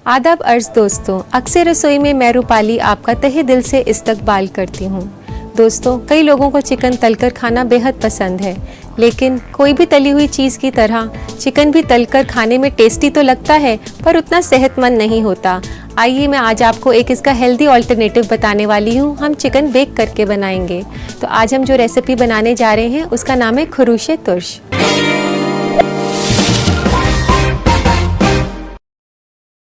आदाब अर्ज़ दोस्तों, अक्सर रसोई में मैं रूपाली आपका तहे दिल से इस्तकबाल करती हूँ। दोस्तों, कई लोगों को चिकन तलकर खाना बेहद पसंद है, लेकिन कोई भी तली हुई चीज़ की तरह चिकन भी तलकर खाने में टेस्टी तो लगता है, पर उतना सेहतमंद नहीं होता। आइए मैं आज आपको एक इसका हेल्दी ऑल्टरनेटिव बताने वाली हूँ। हम चिकन बेक करके बनाएंगे। तो आज हम जो रेसिपी बनाने जा रहे हैं उसका नाम है खुरूशे तुर्श।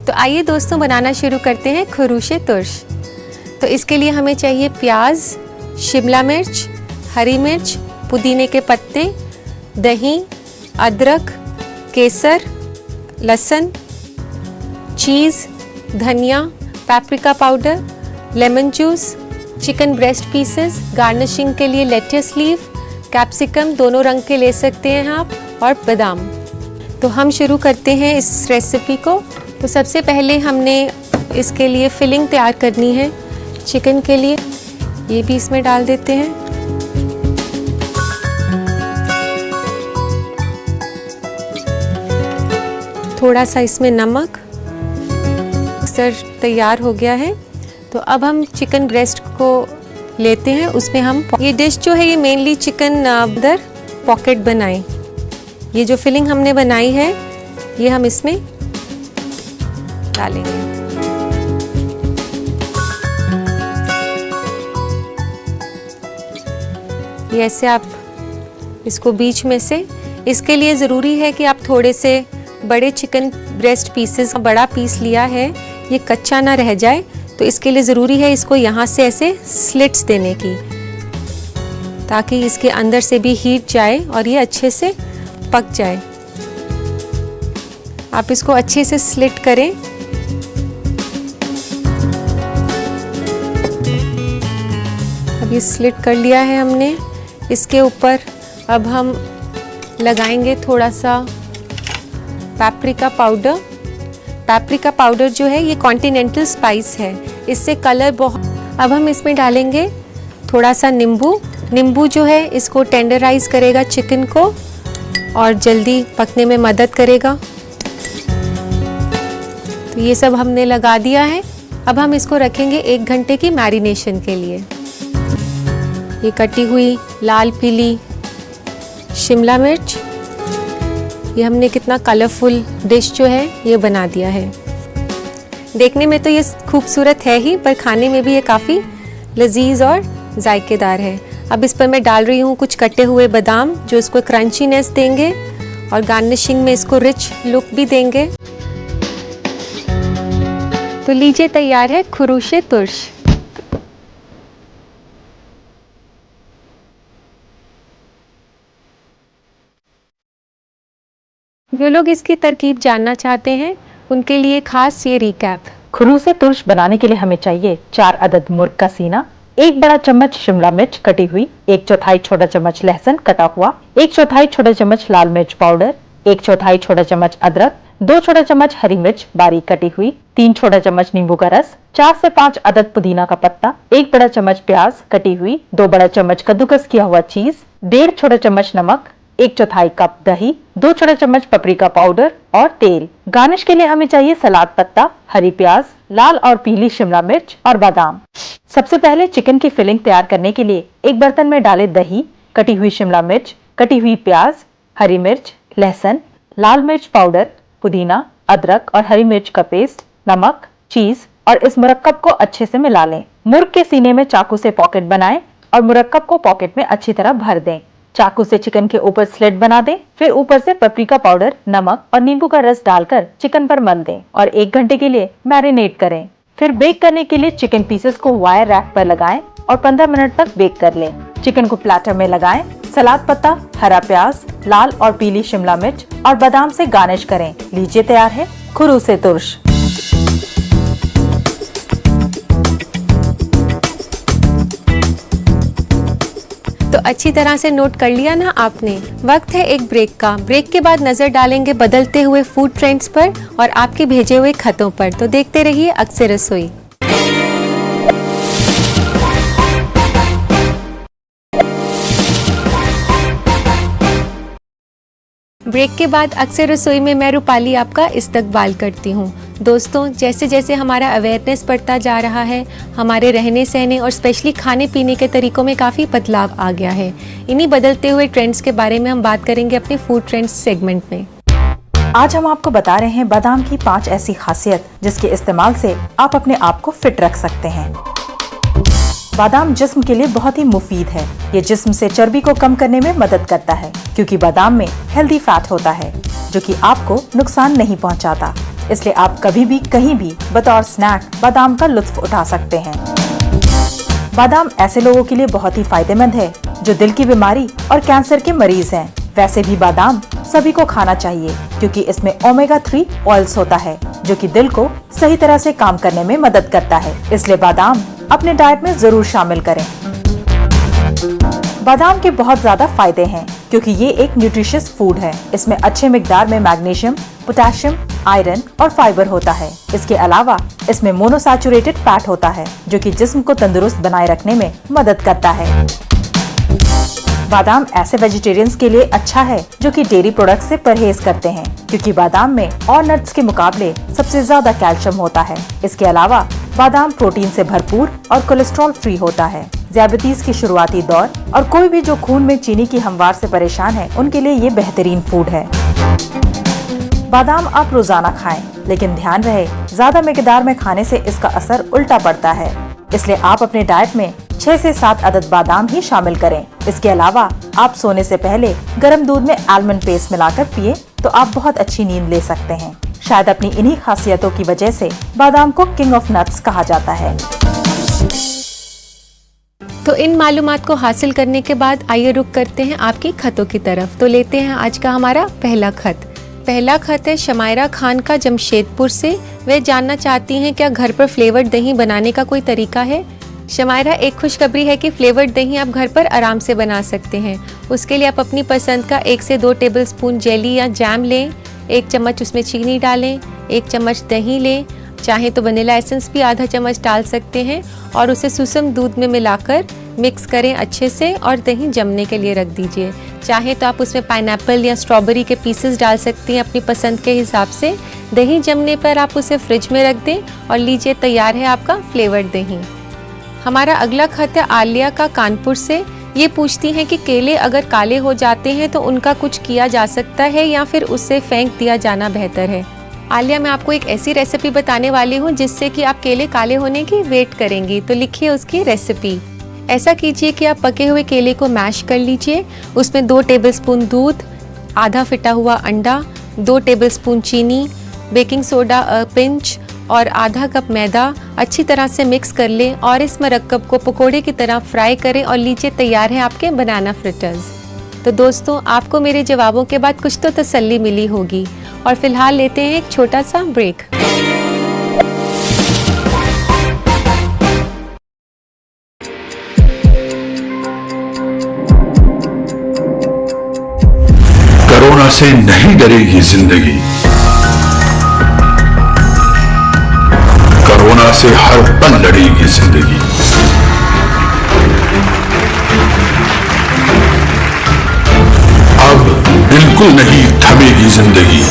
तो आइए दोस्तों बनाना शुरू करते हैं खुरूशे तुर्श। तो इसके लिए हमें चाहिए प्याज, शिमला मिर्च, हरी मिर्च, पुदीने के पत्ते, दही, अदरक, केसर, लहसुन, चीज़, धनिया, paprika powder, lemon juice, chicken breast pieces, garnishing के लिए लेट्स लीफ, कैप्सिकम दोनों रंग के ले सकते हैं आप, और बादाम। तो हम शुरू करते हैं इस रेसिपी को। तो सबसे पहले हमने इसके लिए फिलिंग तैयार करनी है चिकन के लिए। ये भी इसमें डाल देते हैं। थोड़ा सा इसमें नमक। मिक्सर तैयार हो गया है। तो अब हम चिकन ब्रेस्ट को लेते हैं। उसमें हम ये डिश जो है ये मेनली चिकन अंदर पॉकेट बनाएं। ये जो फिलिंग हमने बनाई है ये हम इसमें डालेंगे। ये ऐसे आप इसको बीच में से, इसके लिए ज़रूरी है कि आप थोड़े से बड़े चिकन ब्रेस्ट पीसेस, बड़ा पीस लिया है, ये कच्चा ना रह जाए। तो इसके लिए ज़रूरी है इसको यहाँ से ऐसे स्लिट्स देने की, ताकि इसके अंदर से भी हीट जाए और ये अच्छे से पक जाए। आप इसको अच्छे से स्लिट करें। अब ये स्लिट कर लिया है हमने। इसके ऊपर अब हम लगाएंगे थोड़ा सा पेपरिका पाउडर। पेपरिका पाउडर जो है ये कॉन्टिनेंटल स्पाइस है, इससे कलर बहुत। अब हम इसमें डालेंगे थोड़ा सा नींबू। नींबू जो है इसको टेंडराइज करेगा चिकन को और जल्दी पकने में मदद करेगा। तो ये सब हमने लगा दिया है। अब हम इसको रखेंगे 1 घंटे की मैरिनेशन के लिए। ये कटी हुई लाल पीली शिमला मिर्च, ये हमने कितना कलरफुल डिश जो है ये बना दिया है। देखने में तो ये खूबसूरत है ही, पर खाने में भी ये काफ़ी लजीज और जायकेदार है। अब इस पर मैं डाल रही हूँ कुछ कटे हुए बादाम, जो इसको क्रंचीनेस देंगे और गार्निशिंग में इसको रिच लुक भी देंगे। तो लीजिए तैयार है खुरूशे तुर्श। जो लोग इसकी तरकीब जानना चाहते हैं उनके लिए खास ये रिकैप। खुरूशे तुर्श बनाने के लिए हमें चाहिए 4 अदद मुर्ग का सीना, 1 बड़ा चम्मच शिमला मिर्च कटी हुई, 1/4 छोटा चम्मच लहसुन कटा हुआ, 1/4 छोटा चम्मच लाल मिर्च पाउडर, 1/4 छोटा चम्मच अदरक, 2 छोटा चम्मच हरी मिर्च बारीक कटी हुई, 3 छोटा चम्मच नींबू का रस, 4 से 5 अदद पुदीना का पत्ता, 1 बड़ा चम्मच प्याज कटी हुई, 2 बड़ा चम्मच कद्दूकस किया हुआ चीज, 1.5 छोटा चम्मच नमक, 1/4 कप दही, 2 छोटा चम्मच पेपरिका पाउडर और तेल। गार्निश के लिए हमें चाहिए सलाद पत्ता, हरी प्याज, लाल और पीली शिमला मिर्च और बादाम। सबसे पहले चिकन की फिलिंग तैयार करने के लिए एक बर्तन में डालें दही, कटी हुई शिमला मिर्च, कटी हुई प्याज, हरी मिर्च, लहसुन, लाल मिर्च पाउडर, पुदीना, अदरक और हरी मिर्च का पेस्ट, नमक, चीज और इस मुरक्कब को अच्छे से मिला लें। मुर्ग के सीने में चाकू से पॉकेट बनाएं और मुरक्कब को पॉकेट में अच्छी तरह भर दें। चाकू से चिकन के ऊपर स्लिट बना दें, फिर ऊपर से पेपरिका पाउडर, नमक और नींबू का रस डालकर चिकन पर मल दें और 1 घंटे के लिए मैरिनेट करें। फिर बेक करने के लिए चिकन पीसेस को वायर रैक पर लगाएं और 15 मिनट तक बेक कर लें। चिकन को प्लेटर में लगाएं, सलाद पत्ता, हरा प्याज, लाल और पीली शिमला मिर्च और बादाम से गार्निश करें। लीजिए तैयार है खुरूशे तुर्श। तो अच्छी तरह से नोट कर लिया ना आपने। वक्त है एक ब्रेक का। ब्रेक के बाद नजर डालेंगे बदलते हुए फूड ट्रेंड्स पर और आपके भेजे हुए खतों पर। तो देखते रहिए अक्सर रसोई। ब्रेक के बाद अक्सर रसोई में मैं रूपाली आपका इस्तकबाल करती हूँ। दोस्तों, जैसे जैसे हमारा अवेयरनेस बढ़ता जा रहा है, हमारे रहने सहने और स्पेशली खाने पीने के तरीकों में काफ़ी बदलाव आ गया है। इन्हीं बदलते हुए ट्रेंड्स के बारे में हम बात करेंगे अपने फूड ट्रेंड्स सेगमेंट में। आज हम आपको बता रहे हैं बादाम की 5 ऐसी खासियत जिसके इस्तेमाल से आप अपने आप को फिट रख सकते हैं। बादाम जिस्म के लिए बहुत ही मुफीद है। ये जिस्म से चर्बी को कम करने में मदद करता है क्योंकि बादाम में हेल्दी फैट होता है जो कि आपको नुकसान नहीं पहुंचाता। इसलिए आप कभी भी कहीं भी बतौर स्नैक बादाम का लुत्फ उठा सकते हैं। बादाम ऐसे लोगों के लिए बहुत ही फायदेमंद है जो दिल की बीमारी और कैंसर के मरीज हैं। वैसे भी बादाम सभी को खाना चाहिए क्योंकि इसमें ओमेगा 3 ऑयल्स होता है जो कि दिल को सही तरह से काम करने में मदद करता है। इसलिए बादाम अपने डाइट में जरूर शामिल करें। बादाम के बहुत ज्यादा फायदे हैं क्योंकि ये एक न्यूट्रिशियस फूड है। इसमें अच्छे मिकदार में मैग्नीशियम, पोटेशियम, आयरन और फाइबर होता है। इसके अलावा इसमें मोनोसैचुरेटेड फैट होता है जो कि जिस्म को तंदुरुस्त बनाए रखने में मदद करता है। बादाम ऐसे वेजिटेरियंस के लिए अच्छा है जो कि डेयरी प्रोडक्ट से परहेज करते हैं क्योंकि बादाम में और नट्स के मुकाबले सबसे ज्यादा कैल्शियम होता है। इसके अलावा बादाम प्रोटीन से भरपूर और कोलेस्ट्रॉल फ्री होता है। डायबिटीज की शुरुआती दौर और कोई भी जो खून में चीनी की हमवार से परेशान है उनके लिए ये बेहतरीन फूड है। बादाम आप रोजाना खाएं, लेकिन ध्यान रहे ज्यादा मिकदार में खाने से इसका असर उल्टा पड़ता है। इसलिए आप अपने डाइट में 6 से 7 अदद बादाम ही शामिल करें। इसके अलावा आप सोने से पहले गर्म दूध में आलमंड पेस्ट मिलाकर पिए तो आप बहुत अच्छी नींद ले सकते हैं। शायद अपनी इन्हीं खासियतों की वजह से बादाम को किंग ऑफ नट्स कहा जाता है। तो इन मालूमात को हासिल करने के बाद आइए रुक करते हैं आपकी खतों की तरफ। तो लेते हैं आज का हमारा पहला खत। पहला खत है शमायरा खान का जमशेदपुर से। वे जानना चाहती हैं क्या घर पर फ्लेवर्ड दही बनाने का कोई तरीका है। शमायरा, एक खुशखबरी है कि फ्लेवर्ड दही आप घर पर आराम से बना सकते हैं। उसके लिए आप अपनी पसंद का 1 से 2 टेबलस्पून जेली या जैम लें, 1 चम्मच उसमें चीनी डालें, 1 चम्मच दही लें, चाहे तो वनीला एसेंस भी आधा चम्मच डाल सकते हैं और उसे सुसम दूध में मिलाकर मिक्स करें अच्छे से और दही जमने के लिए रख दीजिए। चाहे तो आप उसमें पाइनएप्पल या स्ट्रॉबेरी के पीसेस डाल सकती हैं अपनी पसंद के हिसाब से। दही जमने पर आप उसे फ्रिज में रख दें और लीजिए तैयार है आपका फ्लेवर्ड दही। हमारा अगला खत है आलिया का कानपुर से। ये पूछती हैं कि केले अगर काले हो जाते हैं तो उनका कुछ किया जा सकता है या फिर उससे फेंक दिया जाना बेहतर है। आलिया, मैं आपको एक ऐसी रेसिपी बताने वाली हूँ जिससे कि आप केले काले होने की वेट करेंगी। तो लिखिए उसकी रेसिपी। ऐसा कीजिए कि आप पके हुए केले को मैश कर लीजिए। उसमें 2 टेबलस्पून दूध, आधा फिटा हुआ अंडा, 2 टेबलस्पून चीनी, बेकिंग सोडा पिंच और आधा कप मैदा अच्छी तरह से मिक्स कर लें और इस मरकब को पकोड़े की तरह फ्राई करें और लीजिए तैयार है आपके बनाना फ्रिटर्स। तो दोस्तों, आपको मेरे जवाबों के बाद कुछ तो तसल्ली मिली होगी और फिलहाल लेते हैं एक छोटा सा ब्रेक। कोरोना से नहीं डरेगी जिंदगी, कोरोना से हर पल लड़ेगी जिंदगी। अब बिल्कुल नहीं थमेगी जिंदगी।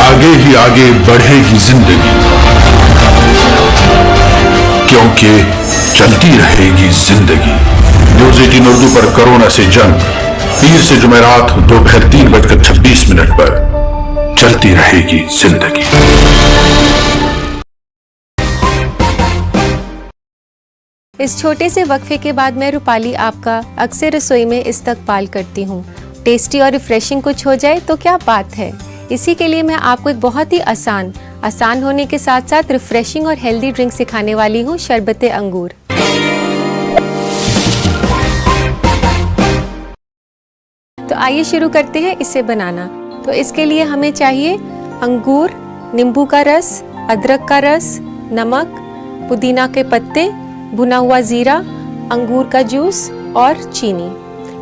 आगे ही आगे बढ़ेगी जिंदगी क्योंकि चलती रहेगी जिंदगी। न्यूज 18 उर्दू पर कोरोना से जंग, पीर से जुमेरात दोपहर 3:26 पर चलती रहेगी जिंदगी। इस छोटे से वक्फे के बाद मैं रूपाली आपका अक्सर रसोई में इस्तकबाल करती हूँ। टेस्टी और रिफ्रेशिंग कुछ हो जाए तो क्या बात है। इसी के लिए मैं आपको एक बहुत ही आसान होने के साथ साथ रिफ्रेशिंग और हेल्दी ड्रिंक सिखाने वाली हूँ, शरबते अंगूर। तो आइए शुरू करते हैं इसे बनाना। तो इसके लिए हमें चाहिए अंगूर, नींबू का रस, अदरक का रस, नमक, पुदीना के पत्ते, भुना हुआ जीरा, अंगूर का जूस और चीनी।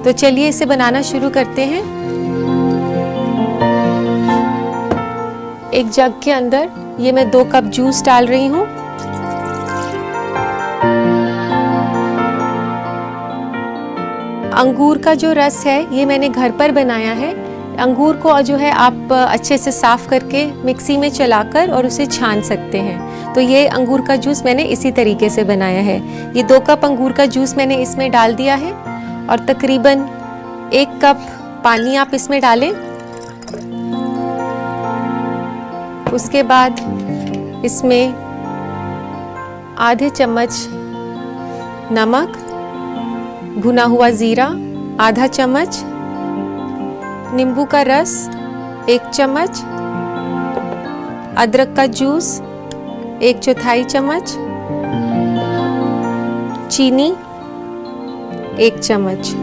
तो चलिए इसे बनाना शुरू करते हैं। एक जग के अंदर ये मैं 2 कप जूस डाल रही हूँ। अंगूर का जो रस है ये मैंने घर पर बनाया है। अंगूर को जो है आप अच्छे से साफ़ करके मिक्सी में चलाकर और उसे छान सकते हैं। तो ये अंगूर का जूस मैंने इसी तरीके से बनाया है। ये 2 कप अंगूर का जूस मैंने इसमें डाल दिया है और तकरीबन 1 कप पानी आप इसमें डालें। उसके बाद इसमें आधे चम्मच नमक, भुना हुआ ज़ीरा आधा चम्मच, नींबू का रस 1 चम्मच, अदरक का जूस 1/4 चम्मच, चीनी 1 चम्मच।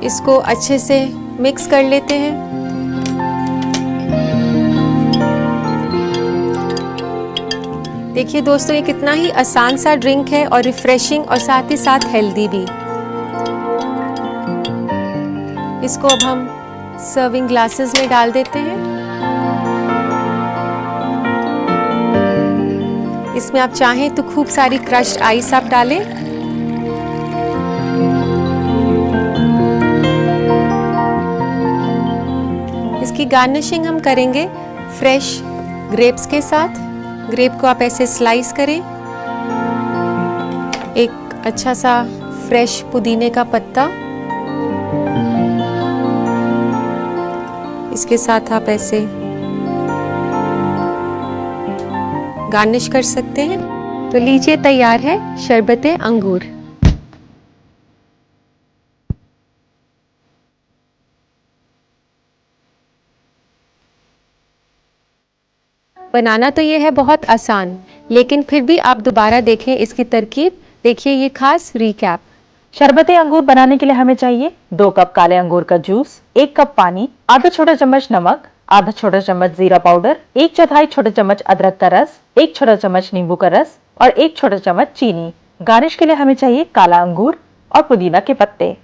इसको अच्छे से मिक्स कर लेते हैं। देखिए दोस्तों, ये कितना ही आसान सा ड्रिंक है और रिफ्रेशिंग और साथ ही साथ हेल्दी भी। इसको अब हम सर्विंग ग्लासेस में डाल देते हैं। इसमें आप चाहें तो खूब सारी क्रश्ड आइस आप डालें। इसकी गार्निशिंग हम करेंगे फ्रेश ग्रेप्स के साथ। ग्रेप को आप ऐसे स्लाइस करें। एक अच्छा सा फ्रेश पुदीने का पत्ता, इसके साथ आप ऐसे गार्निश कर सकते हैं। तो लीजिए, तैयार है शरबते अंगूर। बनाना तो ये है बहुत आसान, लेकिन फिर भी आप दोबारा देखें इसकी तरकीब। देखिए ये खास रिकैप। शरबते अंगूर बनाने के लिए हमें चाहिए 2 कप काले अंगूर का जूस, 1 कप पानी, आधा छोटा चम्मच नमक, आधा छोटा चम्मच जीरा पाउडर, 1/4 छोटा चम्मच अदरक का रस, 1 छोटा चम्मच नींबू का रस और 1 छोटा चम्मच चीनी। गार्निश के लिए हमें चाहिए काला अंगूर और पुदीना के पत्ते।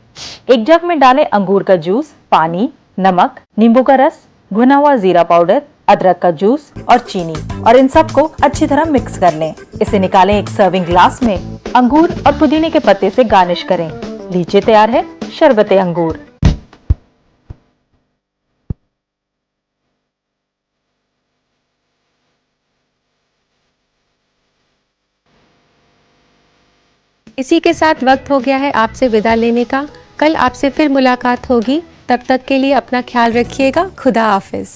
एक जग में डालें अंगूर का जूस, पानी, नमक, नींबू का रस, भुना हुआ जीरा पाउडर, अदरक का जूस और चीनी और इन सब को अच्छी तरह मिक्स कर लें। इसे निकालें एक सर्विंग ग्लास में। अंगूर और पुदीने के पत्ते से गार्निश करें। लीजिए, तैयार है शरबते अंगूर। इसी के साथ वक्त हो गया है आपसे विदा लेने का। कल आपसे फिर मुलाकात होगी। तब तक के लिए अपना ख्याल रखिएगा। खुदा हाफिज।